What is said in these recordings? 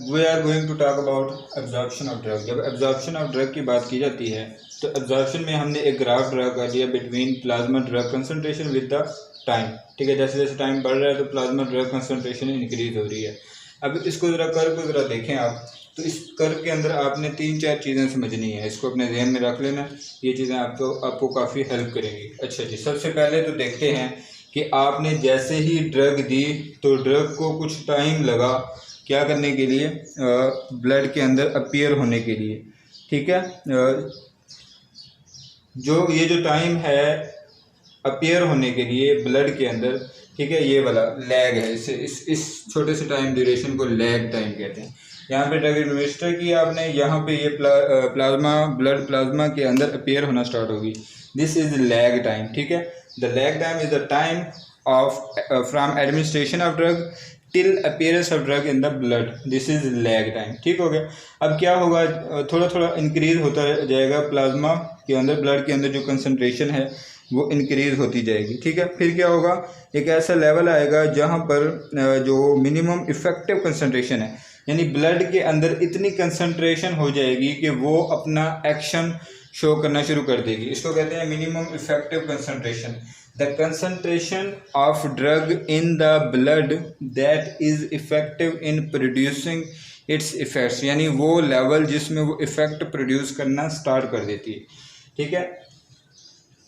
We are going to talk about absorption of drug. जब absorption of drug की बात की जाती है तो एब्जॉर्प्शन में हमने एक ग्राफ ड्रा कर लिया between plasma drug concentration with the time. ठीक है, जैसे जैसे टाइम बढ़ रहा है तो प्लाज्मा ड्रग कंसंट्रेशन इंक्रीज हो रही है। अब इसको ज़रा कर्व को ज़रा देखें आप, तो इस कर्व के अंदर आपने 3-4 चीज़ें समझनी है, इसको अपने जहन में रख लेना। ये चीज़ें आपको काफ़ी हेल्प करेंगी। अच्छा जी, सबसे पहले तो देखते हैं कि आपने जैसे ही ड्रग दी तो ड्रग को कुछ टाइम लगा क्या करने के लिए, ब्लड के अंदर अपीयर होने के लिए। ठीक है, जो टाइम है अपीयर होने के लिए ब्लड के अंदर, ठीक है, ये वाला लैग है। इस छोटे से टाइम ड्यूरेशन को लैग टाइम कहते हैं। यहाँ पे ड्रग एडमिनिस्टर किया आपने, यहाँ पे ये ब्लड प्लाज्मा के अंदर अपीयर होना स्टार्ट होगी। This is lag time. ठीक है, the lag time is the time of from administration of drug till appearance of drug in the blood. This is lag time. ठीक हो गया। अब क्या होगा, थोड़ा थोड़ा इंक्रीज होता जाएगा प्लाज्मा के अंदर, ब्लड के अंदर जो कंसनट्रेशन है वो इंक्रीज होती जाएगी। ठीक है, फिर क्या होगा, एक ऐसा लेवल आएगा जहाँ पर जो मिनिमम इफेक्टिव कंसनट्रेशन है, यानी ब्लड के अंदर इतनी कंसंट्रेशन हो जाएगी कि वो अपना एक्शन शो करना शुरू कर देगी। इसको कहते हैं minimum effective concentration. The concentration of drug in the blood that is effective in producing it's effects, यानी वो लेवल जिसमें वो इफेक्ट प्रोड्यूस करना स्टार्ट कर देती है। ठीक है,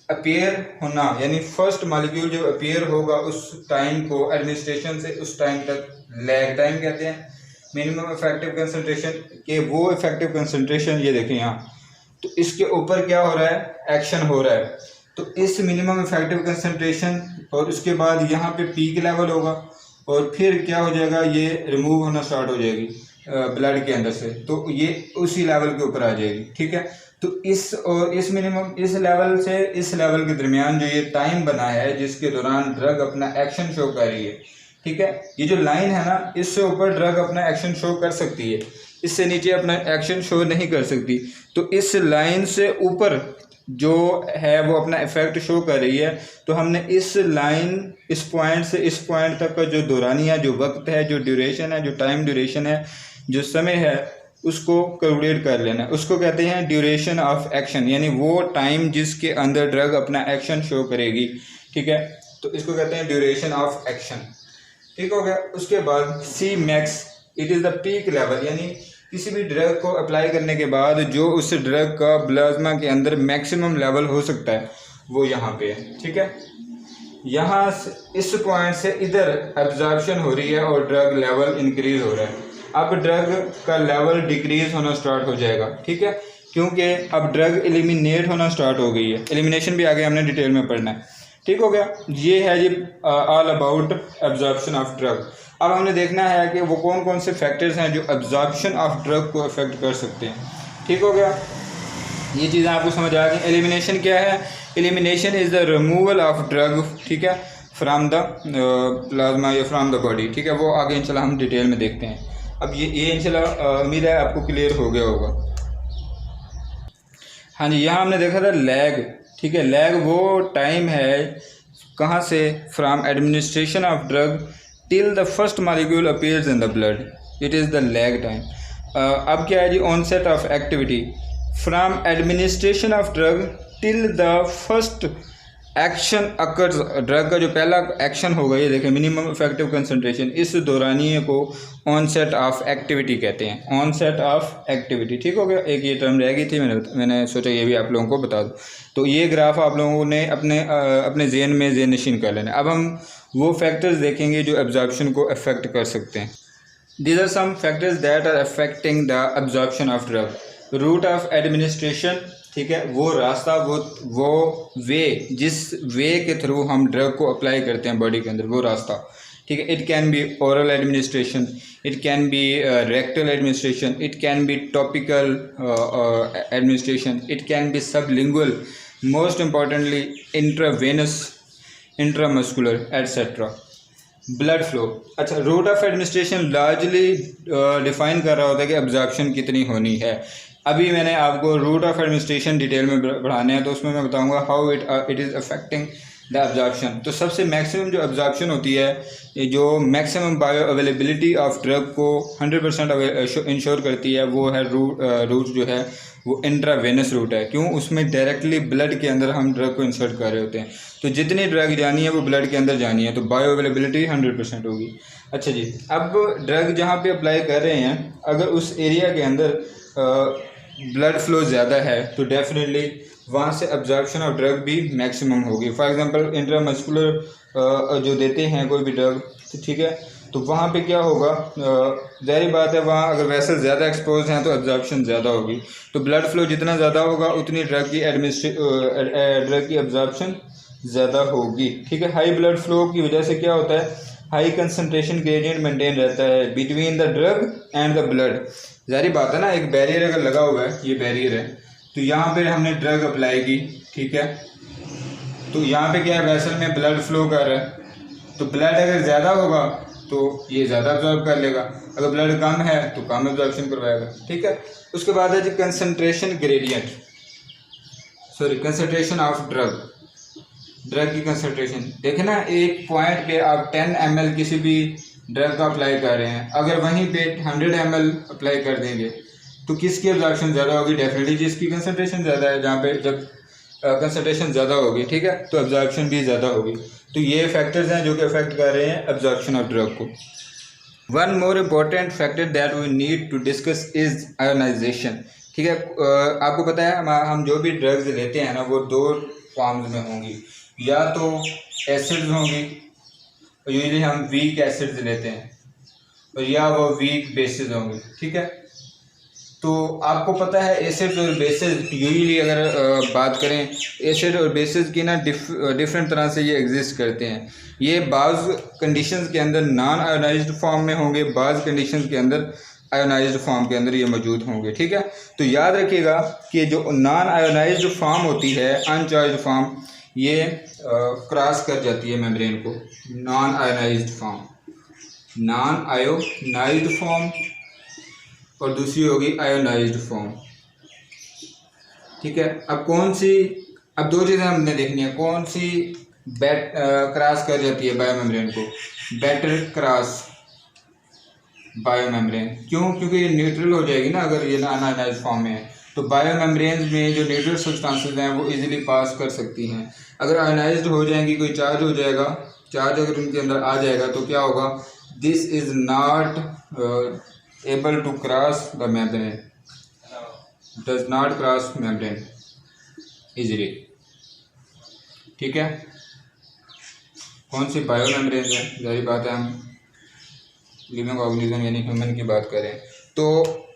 अपीयर होना यानी फर्स्ट मॉलिक्यूल जो अपीयर होगा उस टाइम को एडमिनिस्ट्रेशन से उस टाइम तक लैग टाइम कहते हैं। मिनिमम इफेक्टिव कंसंट्रेशन के वो इफेक्टिव कंसंट्रेशन ये देखें यहाँ, तो इसके ऊपर क्या हो रहा है, एक्शन हो रहा है। तो इस मिनिमम इफेक्टिव कंसंट्रेशन और उसके बाद यहाँ पे पीक लेवल होगा और फिर क्या हो जाएगा, ये रिमूव होना स्टार्ट हो जाएगी ब्लड के अंदर से, तो ये उसी लेवल के ऊपर आ जाएगी। ठीक है, तो इस मिनिमम इस लेवल से इस लेवल के दरमियान जो ये टाइम बना है जिसके दौरान ड्रग अपना एक्शन शो कर रही है। ठीक है, ये जो लाइन है ना, इससे ऊपर ड्रग अपना एक्शन शो कर सकती है, इससे नीचे अपना एक्शन शो नहीं कर सकती। तो इस लाइन से ऊपर जो है वो अपना इफेक्ट शो कर रही है, तो हमने इस लाइन, इस पॉइंट से इस पॉइंट तक का जो दौरानिया, जो वक्त है, जो ड्यूरेशन है, जो टाइम ड्यूरेशन है, जो समय है, उसको कैलकुलेट कर लेना। उसको कहते हैं ड्यूरेशन ऑफ एक्शन, यानी वो टाइम जिसके अंदर ड्रग अपना एक्शन शो करेगी। ठीक है, तो इसको कहते हैं ड्यूरेशन ऑफ एक्शन। ठीक हो गया। उसके बाद C max, it is the peak level, यानी किसी भी ड्रग को अप्लाई करने के बाद जो उस ड्रग का प्लाज्मा के अंदर मैक्सिमम लेवल हो सकता है वो यहाँ पे है। ठीक है, यहाँ इस पॉइंट से इधर एब्जॉर्प्शन हो रही है और ड्रग लेवल इंक्रीज हो रहा है। अब ड्रग का लेवल डिक्रीज होना स्टार्ट हो जाएगा। ठीक है, क्योंकि अब ड्रग एलिमिनेट होना स्टार्ट हो गई है। एलिमिनेशन भी आगे हमने डिटेल में पढ़ना है। ठीक हो गया, ये है जी all about absorption of drug. अब हमने देखना है कि वो कौन कौन से फैक्टर्स हैं जो एब्जॉर्प्शन ऑफ ड्रग को अफेक्ट कर सकते हैं। ठीक हो गया, ये चीज़ें आपको समझ आ गई। एलिमिनेशन क्या है, elimination is the removal of drug, ठीक है, फ्राम द प्लाज्मा या फ्राम द बॉडी। ठीक है, वो आगे इंशाल्लाह हम डिटेल में देखते हैं। अब ये इंशाल्लाह उम्मीद है आपको क्लियर हो गया होगा। हाँ जी, यहाँ हमने देखा था लैग। ठीक है, लैग वो टाइम है कहाँ से, from administration of drug till the first molecule appears in the blood, it is the lag time. अब क्या है जी, onset of activity from administration of drug till the first action occurs, drug का जो पहला एक्शन होगा, ये देखें मिनिमम इफेक्टिव कंसंट्रेशन, इस दौरानिए को ऑनसेट ऑफ एक्टिविटी कहते हैं, ऑनसेट ऑफ एक्टिविटी। ठीक हो गया, एक ये टर्म रह गई थी, मैंने सोचा ये भी आप लोगों को बता दूं। तो ये ग्राफ आप लोगों ने अपने ज़हन में ज़हन नशीन कर लेना। अब हम वो फैक्टर्स देखेंगे जो एब्जॉर्प्शन को अफेक्ट कर सकते हैं। These are some factors that are affecting the absorption of drug. Route of administration, ठीक है, वो रास्ता, वो वे, जिस वे के थ्रू हम ड्रग को अप्लाई करते हैं बॉडी के अंदर, वो रास्ता। ठीक है, it can be oral administration, it can be rectal administration, it can be topical administration, it can be sublingual, most importantly intravenous, intramuscular etcetera. Blood flow, अच्छा, route of administration largely define कर रहा होता है कि absorption कितनी होनी है। अभी मैंने आपको रूट ऑफ एडमिनिस्ट्रेशन डिटेल में बढ़ाने हैं, तो उसमें मैं बताऊंगा how it is affecting the absorption. तो सबसे मैक्सिमम जो अब्जॉर्प्शन होती है, ये जो maximum bio availability of drug को 100% इंश्योर करती है, वो है रूट जो है वो इंट्रावेनस रूट है। क्यों? उसमें डायरेक्टली ब्लड के अंदर हम ड्रग को इंसर्ट कर रहे होते हैं, तो जितनी ड्रग जानी है वो ब्लड के अंदर जानी है, तो बायो अवेलेबिलिटी 100% होगी। अच्छा जी, अब ड्रग जहाँ पे अप्लाई कर रहे हैं, अगर उस एरिया के अंदर ब्लड फ्लो ज़्यादा है तो डेफिनेटली वहाँ से अब्जॉर्प्शन ऑफ ड्रग भी मैक्सिमम होगी। फॉर एग्जांपल इंट्रामस्कुलर जो देते हैं कोई भी ड्रग, तो ठीक है, तो वहाँ पे क्या होगा, ज़ाहिर बात है वहाँ अगर वेसल ज़्यादा एक्सपोज हैं तो अब्जॉर्प्शन ज़्यादा होगी। तो ब्लड फ्लो जितना ज़्यादा होगा उतनी ड्रग की अब्जॉर्प्शन ज़्यादा होगी। ठीक है, हाई ब्लड फ्लो की वजह से क्या होता है, हाई कंसनट्रेशन ग्रेडियंट मेंटेन रहता है between the drug and the blood. ज़ाहिर बात है ना, एक बैरियर अगर लगा हुआ है, ये बैरियर है, तो यहाँ पे हमने ड्रग अप्लाई की, ठीक है, तो यहाँ पे क्या है, वेसल में ब्लड फ्लो कर रहा है, तो ब्लड अगर ज़्यादा होगा तो ये ज़्यादा अब्जॉर्ब कर लेगा, अगर ब्लड कम है तो कम अब्जॉर्प्शन करवाएगा। ठीक है, उसके बाद है जी concentration gradient, sorry concentration of drug की कंसनट्रेशन। देखें ना, एक पॉइंट पे आप 10 ml किसी भी ड्रग का अप्लाई कर रहे हैं, अगर वहीं पे 100 ml अप्लाई कर देंगे तो किसकी अब्जॉर्प्शन ज़्यादा होगी? डेफिनेटली जिसकी कंसनट्रेशन ज़्यादा है। जहाँ पे जब कंसनट्रेशन ज़्यादा होगी, ठीक है, तो अब्जॉर्प्शन भी ज़्यादा होगी। तो ये फैक्टर्स हैं जो कि अफेक्ट कर रहे हैं अब्जॉर्प्शन ऑफ ड्रग को। One more important factor that we need to discuss is ionisation. ठीक है, आपको पता है हम जो भी ड्रग्स लेते हैं ना, वो दो फॉर्म्स में होंगी, या तो एसिड्स होंगी, यूजली हम वीक एसिड्स लेते हैं, और या वो वीक बेसिस होंगे। ठीक है, तो आपको पता है एसिड्स और बेसिस यूजली अगर बात करें, एसिड और बेसिस की ना डिफरेंट तरह से ये एग्जिस्ट करते हैं। ये बाज़ कंडीशंस के अंदर नॉन आयोनाइज्ड फॉर्म में होंगे, बाज़ कंडीशंस के अंदर आयोनाइज्ड फॉर्म के अंदर ये मौजूद होंगे। ठीक है, तो याद रखिएगा कि जो नॉन आयोनाइज्ड फॉर्म होती है, अनचार्ज्ड फॉर्म, ये क्रॉस कर जाती है मेम्ब्रेन को। नॉन आयोनाइज्ड फॉर्म और दूसरी होगी आयोनाइज्ड फॉर्म। ठीक है, अब दो चीज़ें हमने देखनी है, कौन सी क्रॉस कर जाती है बायो मेम्ब्रेन को? Better cross bio membrane. क्यों? क्योंकि ये न्यूट्रल हो जाएगी ना, अगर ये नॉन आयोनाइज्ड फॉर्म में है, तो बायो मेम्ब्रेन में जो न्यूट्रल सब्सटेंसेस हैं वो इजीली पास कर सकती हैं। अगर आयोनाइज्ड हो जाएंगी, कोई चार्ज हो जाएगा, चार्ज अगर उनके अंदर आ जाएगा तो क्या होगा, this is not able to cross the membrane, does not cross membrane easily। ठीक है, कौन सी बायो मेम्ब्रेन है? जाहिर बात है हम लिविंग ऑर्गेनिज्म यानी ह्यूमन की बात करें, तो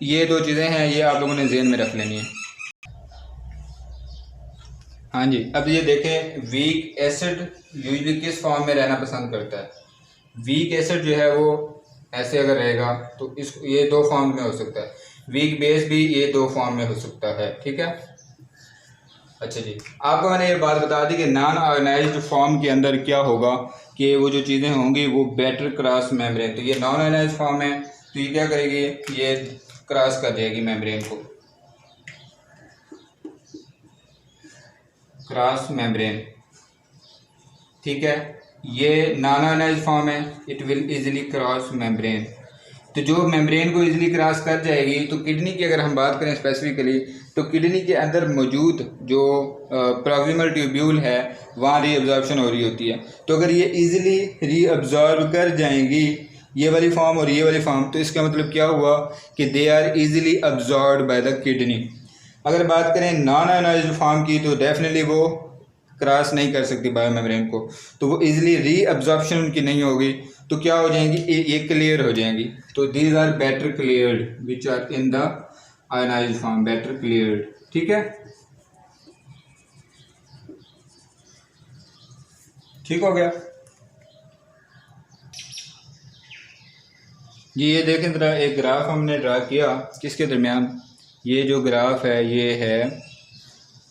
ये दो चीज़ें हैं, ये आप लोगों ने ज़हन में रख लेनी है। हाँ जी, अब ये देखें, वीक एसिड यूजली किस फॉर्म में रहना पसंद करता है? वीक एसिड जो है वो ऐसे अगर रहेगा तो ये दो फॉर्म में हो सकता है, वीक बेस भी ये दो फॉर्म में हो सकता है। ठीक है, अच्छा जी, आपको मैंने ये बात बता दी कि नॉन आयोनाइज्ड फॉर्म के अंदर क्या होगा कि वो जो चीज़ें होंगी वो बेटर क्रॉस मेम्ब्रेन। तो ये नॉन आयोनाइज्ड फॉर्म है, तो ये क्या करेगी, ये क्रॉस कर देगी मेम्ब्रेन को, क्रॉस मेम्ब्रेन। ठीक है, ये नॉन आयोनाइज्ड फॉर्म है, it will easily cross membrane. तो जो मेम्ब्रेन को इजीली क्रॉस कर जाएगी, तो किडनी की अगर हम बात करें स्पेसिफिकली, तो किडनी के अंदर मौजूद जो प्रॉक्सिमल ट्यूब्यूल है वहाँ रीअब्जॉर्प्शन हो रही होती है। तो अगर ये इजीली रीअब्जॉर्ब कर जाएंगी, ये वाली फॉर्म और ये वाली फॉर्म, तो इसका मतलब क्या हुआ कि they are easily absorbed by the kidney. अगर बात करें नॉन आयोनाइज्ड फॉर्म की, तो डेफिनेटली वो क्रॉस नहीं कर सकती बायो मेम्ब्रेन को, तो वो इजीली रीअब्जॉर्प्शन उनकी नहीं होगी, तो क्या हो जाएंगी, ये क्लियर हो जाएंगी। तो these are better cleared which are in the ionised form, better cleared. ठीक है, ठीक हो गया जी। ये देखें जरा, एक ग्राफ हमने ड्रा किया, किसके दरमियान, ये जो ग्राफ है ये है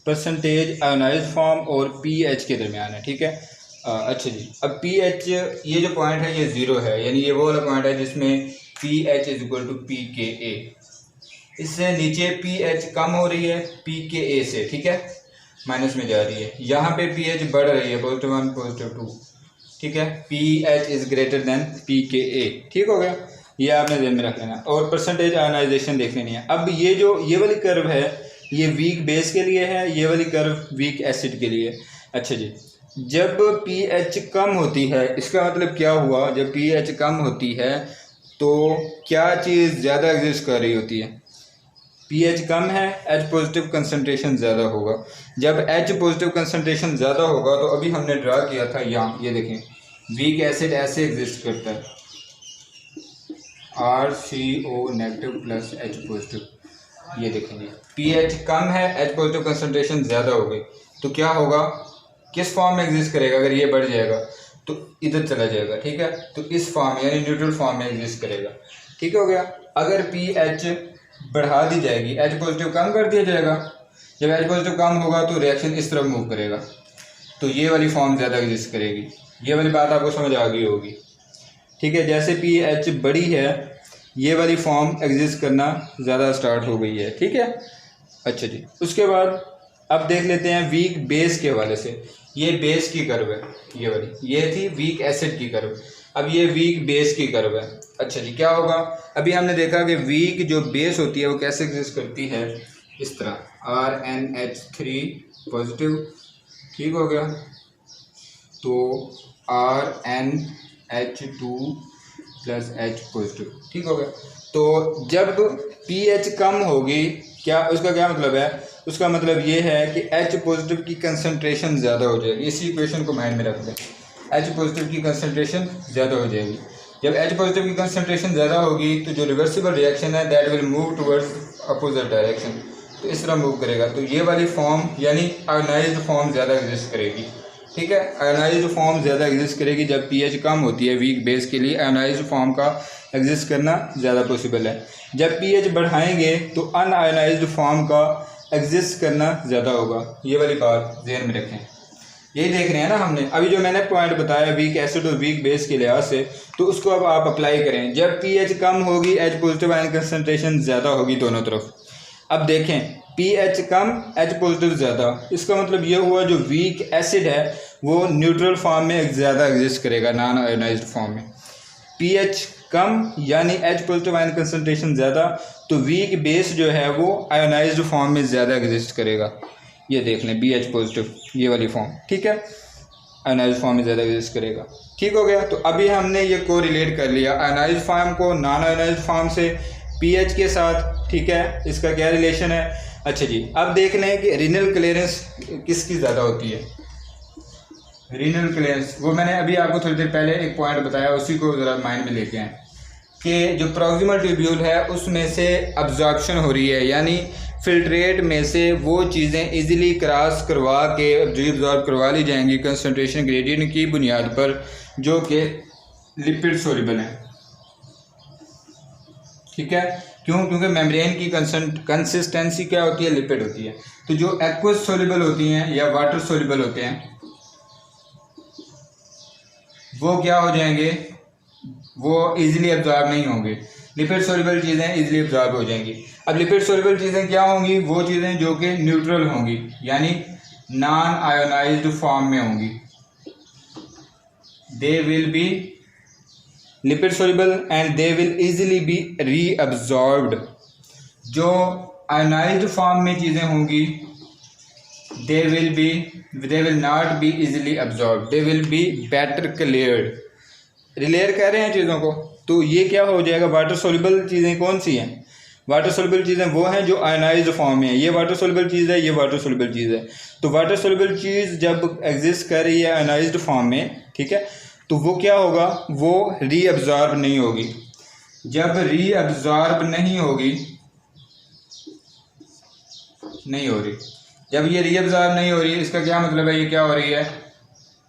परसेंटेज आयोनाइज्ड फॉर्म और पीएच के दरमियान है। ठीक है, अच्छा जी, अब पीएच ये जो पॉइंट है ये 0 है, यानी ये वो वाला पॉइंट है जिसमें pH is equal to pKa। इससे नीचे पीएच कम हो रही है pKa से। ठीक है, माइनस में जा रही है। यहाँ पे pH बढ़ रही है, +1 +2, ठीक है। pH is greater than pKa, ठीक हो गया। ये आपने ध्यान में रख लेना और परसेंटेज आयनाइजेशन देख लेनी है। अब ये वाली कर्व है ये वीक बेस के लिए है, ये वाली कर्व वीक एसिड के लिए। अच्छा जी, जब pH कम होती है इसका मतलब क्या हुआ, जब pH कम होती है तो क्या चीज़ ज़्यादा एग्जिस्ट कर रही होती है। pH कम है, H पॉजिटिव कंसनट्रेशन ज़्यादा होगा। जब H पॉजिटिव कंसनट्रेशन ज़्यादा होगा तो अभी हमने ड्रा किया था यहाँ, ये देखें वीक एसिड ऐसे एग्जिस्ट करता है, RCO negative plus H positive. ये देखेंगे pH कम है, H पॉजिटिव कंसनट्रेशन ज़्यादा हो गई तो क्या होगा, किस फॉर्म में एग्जिस्ट करेगा। अगर ये बढ़ जाएगा तो इधर चला जाएगा, ठीक है। तो इस फॉर्म यानी न्यूट्रल फॉर्म में एग्जिस्ट करेगा, ठीक हो गया। अगर pH बढ़ा दी जाएगी, H पॉजिटिव कम कर दिया जाएगा, जब H पॉजिटिव कम होगा तो रिएक्शन इस तरफ मूव करेगा, तो ये वाली फॉर्म ज़्यादा एग्जिस्ट करेगी। ये वाली बात आपको समझ आ गई होगी, ठीक है। जैसे pH बड़ी है ये वाली फॉर्म एग्जिस्ट करना ज़्यादा स्टार्ट हो गई है, ठीक है। अच्छा जी, उसके बाद अब देख लेते हैं वीक बेस के हवाले से। ये बेस की कर्व है, ये वाली, ये थी वीक एसिड की कर्व, अब ये वीक बेस की कर्व है। अच्छा जी, क्या होगा, अभी हमने देखा कि वीक जो बेस होती है वो कैसे एग्जिस्ट करती है, इस तरह RnH3 पॉजिटिव, ठीक हो गया। तो RnH2 प्लस H पॉजिटिव, ठीक हो गया। तो जब pH कम होगी, क्या उसका क्या मतलब है, उसका मतलब ये है कि H पॉजिटिव की कंसंट्रेशन ज़्यादा हो जाएगी। इसी इक्वेशन को माइंड में रख लें, H पॉजिटिव की कंसंट्रेशन ज़्यादा हो जाएगी। जब H पॉजिटिव की कंसंट्रेशन ज़्यादा होगी तो जो रिवर्सिबल रिएक्शन है that will move towards opposite direction, तो इस तरह मूव करेगा। तो ये वाली फॉर्म यानी आयोनाइज्ड फॉर्म ज़्यादा एग्जिस्ट करेगी, ठीक है। आयोनाइज्ड फॉर्म ज़्यादा एग्जिस्ट करेगी जब pH कम होती है। वीक बेस के लिए आयोनाइज्ड फॉर्म का एग्जिस्ट करना ज़्यादा पॉसिबल है। जब pH बढ़ाएंगे तो अनआयोनाइज्ड फॉर्म का एग्जिस्ट करना ज़्यादा होगा। ये वाली बात ध्यान में रखें, यही देख रहे हैं ना हमने अभी जो मैंने पॉइंट बताया वीक एसिड और वीक बेस के लिहाज से, तो उसको अब आप अप्लाई करें। जब pH कम होगी H पॉजिटिव आयन कंसनट्रेशन ज़्यादा होगी दोनों तरफ। अब देखें pH कम H पॉजिटिव ज़्यादा, इसका मतलब ये हुआ जो वीक एसिड है वो न्यूट्रल फॉर्म में ज़्यादा एग्जिस्ट करेगा नॉन आयोनाइज्ड फॉर्म में। pH कम यानी H पॉजिटिव आयन कंसनट्रेशन ज़्यादा, तो वीक बेस जो है वो आयोनाइज्ड फॉर्म में ज़्यादा एग्जिस्ट करेगा। ये देख लें BH पॉजिटिव ये वाली फॉर्म, ठीक है, आयोनाइज्ड फॉर्म में ज़्यादा एग्जिस्ट करेगा, ठीक हो गया। तो अभी हमने ये को रिलेट कर लिया आयोनाइज्ड फॉर्म को नॉन आयोनाइज्ड फॉर्म से pH के साथ, ठीक है, इसका क्या रिलेशन है। अच्छा जी, अब देख लें कि रीनल क्लियरेंस किसकी ज़्यादा होती है। रीनल क्लियरेंस वो मैंने अभी आपको थोड़ी देर पहले एक पॉइंट बताया, उसी को ज़रा माइंड में लेके आएँ कि जो प्रॉक्सिमल ट्यूब्यूल है उसमें से अब्जॉर्प्शन हो रही है, यानी फिल्ट्रेट में से वो चीज़ें इजीली क्रॉस करवा के एब्जॉर्ब करवा ली जाएंगी कंसंट्रेशन ग्रेडियंट की बुनियाद पर, जो कि लिपिड सोल्यूबल हैं, ठीक है। क्योंकि मेम्ब्रेन की कंसिस्टेंसी क्या होती है, लिपिड होती है। तो जो एक्वस सोल्यूबल होती हैं या वाटर सोल्यूबल होते हैं वो क्या हो जाएंगे, वो इजीली एब्जॉर्ब नहीं होंगे। लिपिड सोल्यूबल चीज़ें इजीली एब्जॉर्ब हो जाएंगी। अब लिपिड सोल्यूबल चीज़ें क्या होंगी, वो चीज़ें जो कि न्यूट्रल होंगी यानी नॉन आयोनाइज्ड फॉर्म में होंगी। They will be lipid soluble and they will easily be reabsorbed. जो आयोनाइज्ड फॉर्म में चीज़ें होंगी they will not be easily absorbed, they will be better cleared। रिलेयर कह रहे हैं चीज़ों को, तो ये क्या हो जाएगा, वाटर सोल्यूबल चीज़ें कौन सी हैं, वाटर सोल्यूबल चीज़ें वो हैं जो आयोनाइज्ड फॉर्म में है। ये वाटर सोल्यूबल चीज़ है, ये वाटर सोल्यूबल चीज़ है। तो वाटर सोल्यूबल चीज़ जब एग्जिस्ट कर रही है आयोनाइज्ड फॉर्म में, ठीक है, तो वो क्या होगा, वो रीअब्जॉर्ब नहीं होगी। जब रीअब्जॉर्ब नहीं होगी, नहीं हो रही, जब ये रीअब्जॉर्ब नहीं हो रही है इसका क्या मतलब है, ये क्या हो रही है,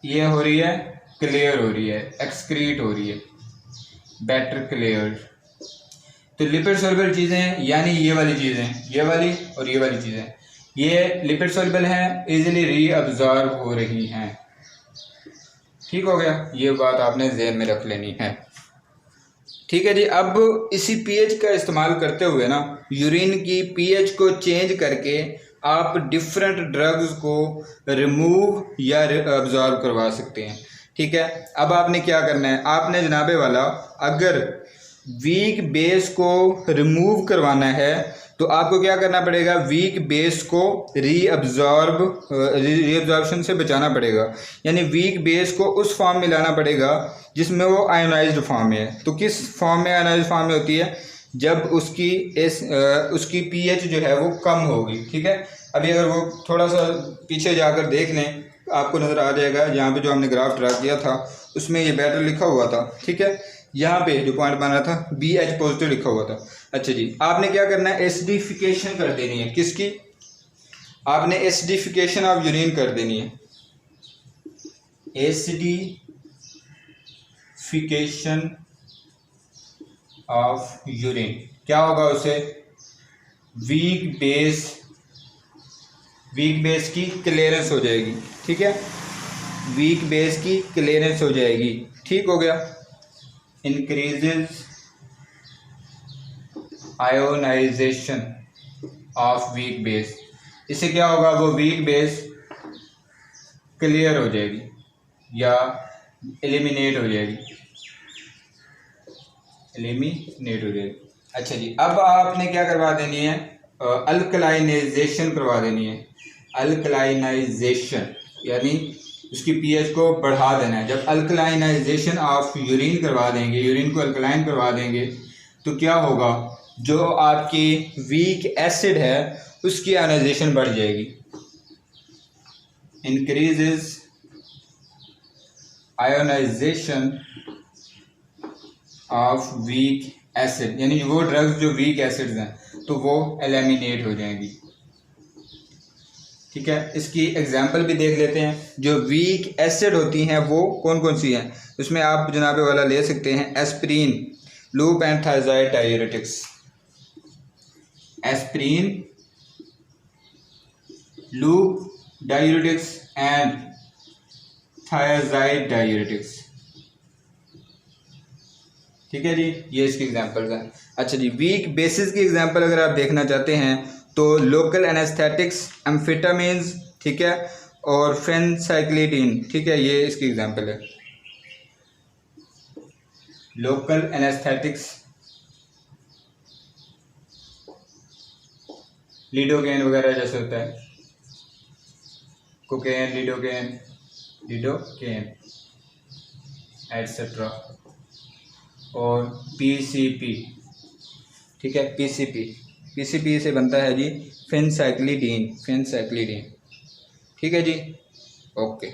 ये हो रही है क्लियर हो रही है, एक्सक्रीट हो रही है, बेटर क्लियर। तो लिपिड सोल्यूबल चीज़ें यानी ये वाली चीज़ें, ये वाली और ये वाली चीज़ें, ये लिपिड सोल्यूबल हैं, इजीली रीअब्जॉर्ब हो रही हैं, ठीक हो गया। ये बात आपने ज़हन में रख लेनी है, ठीक है जी। अब इसी pH का इस्तेमाल करते हुए ना यूरिन की pH को चेंज करके आप डिफरेंट ड्रग्स को रिमूव या अब्जॉर्ब करवा सकते हैं। ठीक है, अब आपने क्या करना है, आपने जनाबे वाला अगर वीक बेस को रिमूव करवाना है तो आपको क्या करना पड़ेगा, वीक बेस को रीअब्जॉर्प्शन से बचाना पड़ेगा, यानी वीक बेस को उस फॉर्म में लाना पड़ेगा जिसमें वो आयोनाइज्ड फॉर्म में है। तो किस फॉर्म में आयोनाइज्ड फॉर्म में होती है, जब उसकी पीएच जो है वो कम होगी। ठीक है, अभी अगर वो थोड़ा सा पीछे जाकर देख लें आपको नज़र आ जाएगा, यहाँ पे जो हमने ग्राफ ड्रा किया था उसमें ये बेटर लिखा हुआ था। ठीक है, यहाँ पे जो पॉइंट बना था BH पॉजिटिव लिखा हुआ था। अच्छा जी, आपने क्या करना है, एसिडिफिकेशन कर देनी है। किसकी, आपने एसिडिफिकेशन ऑफ यूरिन कर देनी है। एसिडिफिकेशन ऑफ यूरिन क्या होगा, उसे वीक बेस की क्लियरेंस हो जाएगी। ठीक है, वीक बेस की क्लियरेंस हो जाएगी। ठीक हो गया, increases ionisation of weak base, इससे क्या होगा, वो वीक बेस क्लियर हो जाएगी या एलिमिनेट हो जाएगी, अच्छा जी, अब आपने क्या करवा देनी है, अल्कलाइनाइजेशन करवा देनी है। अल्कलाइनाइजेशन यानी उसकी पीएच को बढ़ा देना है। जब अल्कलाइनाइजेशन ऑफ यूरिन करवा देंगे, यूरिन को अल्कलाइन करवा देंगे, तो क्या होगा, जो आपकी वीक एसिड है उसकी आयोनाइजेशन बढ़ जाएगी। Increases ionisation of weak acid, यानी वो ड्रग्स जो वीक एसिड्स हैं तो वो एलिमिनेट हो जाएंगी। ठीक है, इसकी एग्जांपल भी देख लेते हैं। जो वीक एसिड होती हैं वो कौन कौन सी हैं, उसमें आप जनाबे वाला ले सकते हैं aspirin, loop and thiazide diuretics. Aspirin, loop diuretics and thiazide diuretics. ठीक है जी, ये इसकी एग्जांपल्स हैं। अच्छा जी, वीक बेसिस की एग्जांपल अगर आप देखना चाहते हैं तो लोकल एनेस्थेटिक्स, एम्फेटामिन्स, ठीक है, और फेनसाइक्लिडीन। ठीक है, ये इसकी एग्जांपल है। लोकल एनेस्थेटिक्स, लिडोकेन वगैरह जैसे होता है, कोकेन, लिडोकेन एटसेट्रा, और पीसीपी। ठीक है, पीसीपी से बनता है जी फेनसाइक्लिडीन। ठीक है जी, ओके।